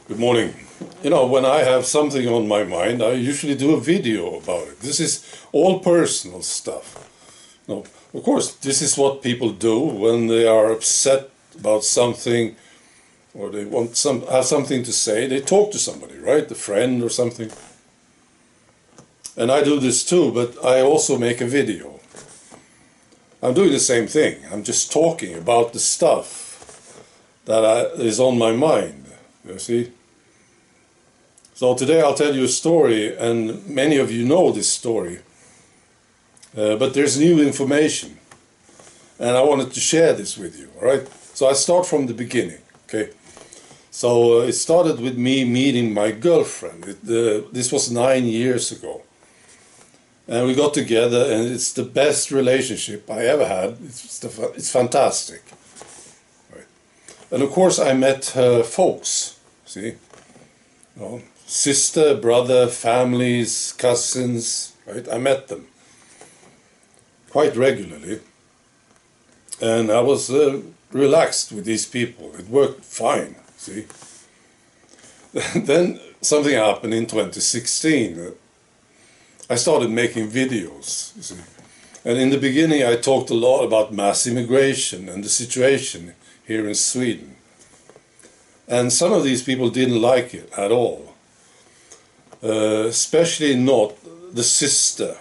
Good morning. You know, when I have something on my mind, I usually do a video about it. This is all personal stuff. No, of course, this is what people do when they are upset about something or they want have something to say. They talk to somebody, right? A friend or something. And I do this too, but I also make a video. I'm doing the same thing. I'm just talking about the stuff that is on my mind, you see. So today I'll tell you a story, and many of you know this story, but there's new information, and I wanted to share this with you, all right? So I start from the beginning, okay? So it started with me meeting my girlfriend. This was 9 years ago. And we got together, and it's the best relationship I ever had. It's fantastic. Right. And of course I met her folks, see? You know, sister, brother, families, cousins, right? I met them quite regularly. And I was relaxed with these people. It worked fine, see? Then something happened in 2016. I started making videos, you see. And in the beginning I talked a lot about mass immigration and the situation here in Sweden. And some of these people didn't like it at all. Especially not the sister.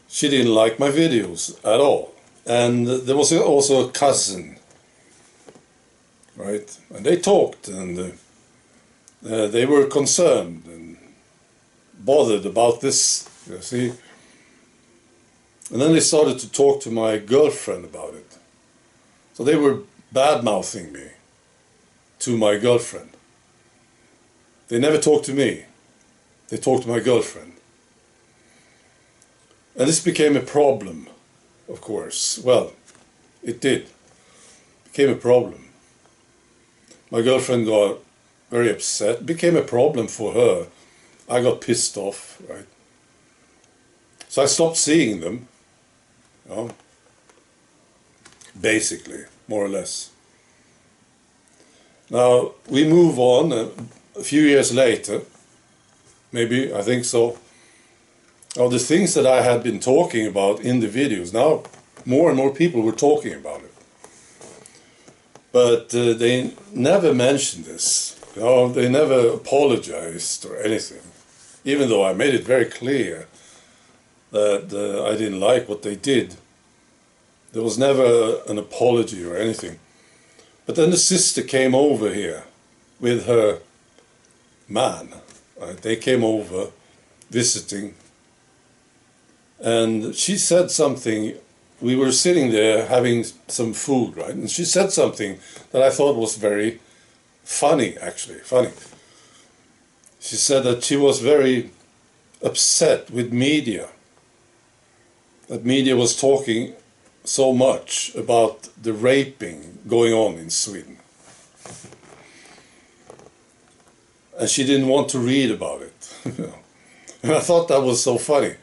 She didn't like my videos at all. And there was also a cousin, right? And they talked, and they were concerned and bothered about this, you see. And then they started to talk to my girlfriend about it. So they were bad-mouthing me to my girlfriend. They never talked to me. They talked to my girlfriend. And this became a problem, of course. Well, it did. It became a problem. My girlfriend got very upset. It became a problem for her. I got pissed off, right? So I stopped seeing them, you know, basically, more or less. Now, we move on a few years later, maybe, I think so. Now, the things that I had been talking about in the videos, now more and more people were talking about it. But they never mentioned this, you know, they never apologized or anything. Even though I made it very clear that I didn't like what they did. There was never an apology or anything. But then the sister came over here with her man. Right? They came over visiting. And she said something. We were sitting there having some food, right? And she said something that I thought was very funny, actually, funny. She said that she was very upset with media. That media was talking so much about the raping going on in Sweden. And she didn't want to read about it. And I thought that was so funny.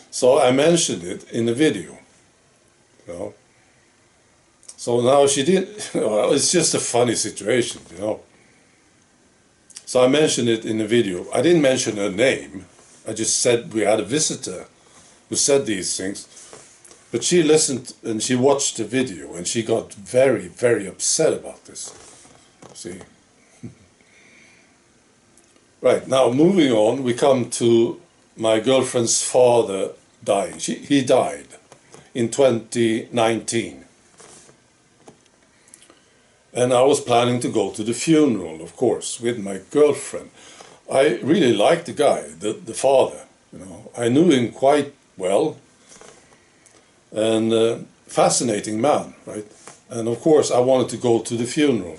So I mentioned it in the video. You know? So now she didn't, well, it's just a funny situation, you know. So I mentioned it in the video. I didn't mention her name. I just said we had a visitor who said these things. But she listened and she watched the video and she got very, very upset about this. See? Right, now moving on, we come to my girlfriend's father dying. He died in 2019. And I was planning to go to the funeral, of course, with my girlfriend. I really liked the guy, the father, you know. I knew him quite well. And fascinating man, right? And of course I wanted to go to the funeral.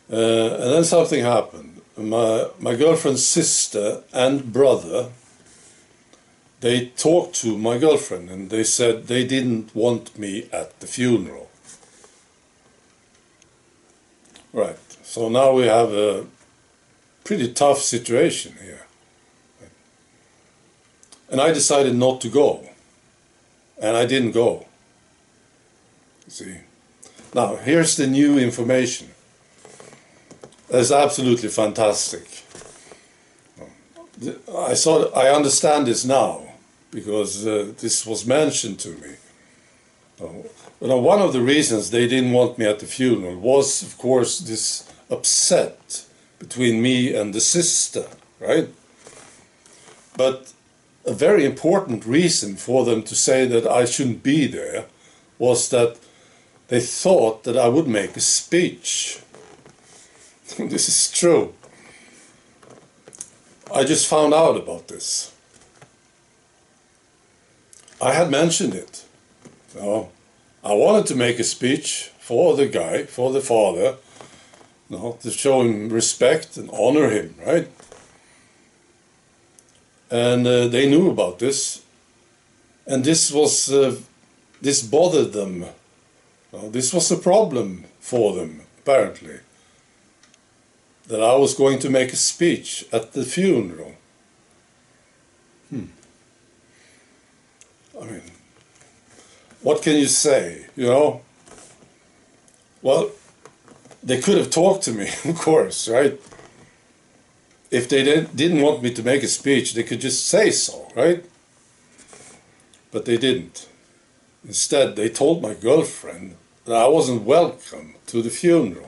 And then something happened. My girlfriend's sister and brother, they talked to my girlfriend and they said they didn't want me at the funeral. Right, so now we have a pretty tough situation here. And I decided not to go. And I didn't go. See. Now, here's the new information. That's absolutely fantastic. I understand this now because this was mentioned to me. One of the reasons they didn't want me at the funeral was, of course, this upset between me and the sister, right? But a very important reason for them to say that I shouldn't be there was that they thought that I would make a speech. This is true. I just found out about this. I had mentioned it. I wanted to make a speech for the guy, for the father, to show him respect and honor him, right? And they knew about this, and this bothered them. This was a problem for them, apparently, that I was going to make a speech at the funeral. I mean, what can you say, Well, they could have talked to me, of course, right? If they didn't want me to make a speech, they could just say so, right? But they didn't. Instead, they told my girlfriend that I wasn't welcome to the funeral.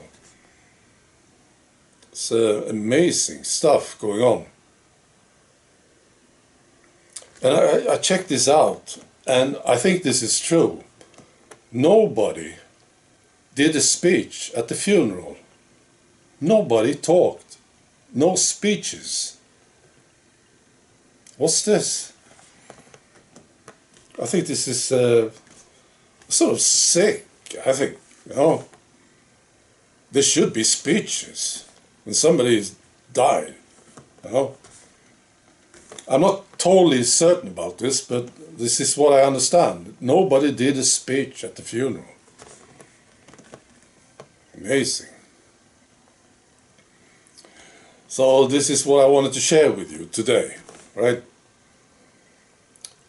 It's amazing stuff going on. And I checked this out, and I think this is true. Nobody did a speech at the funeral. Nobody talked. No speeches. What's this? I think this is sort of sick, I think, There should be speeches when somebody's died, I'm not totally certain about this, but this is what I understand. Nobody did a speech at the funeral. Amazing. So this is what I wanted to share with you today, right?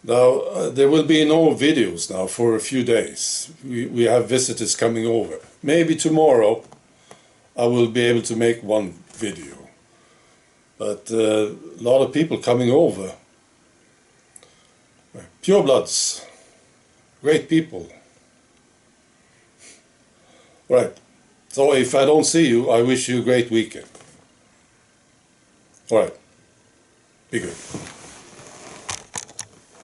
Now, there will be no videos now for a few days. We have visitors coming over. Maybe tomorrow I will be able to make one video. But a lot of people coming over. Purebloods. Great people. Right. So if I don't see you, I wish you a great weekend. Alright. Be good.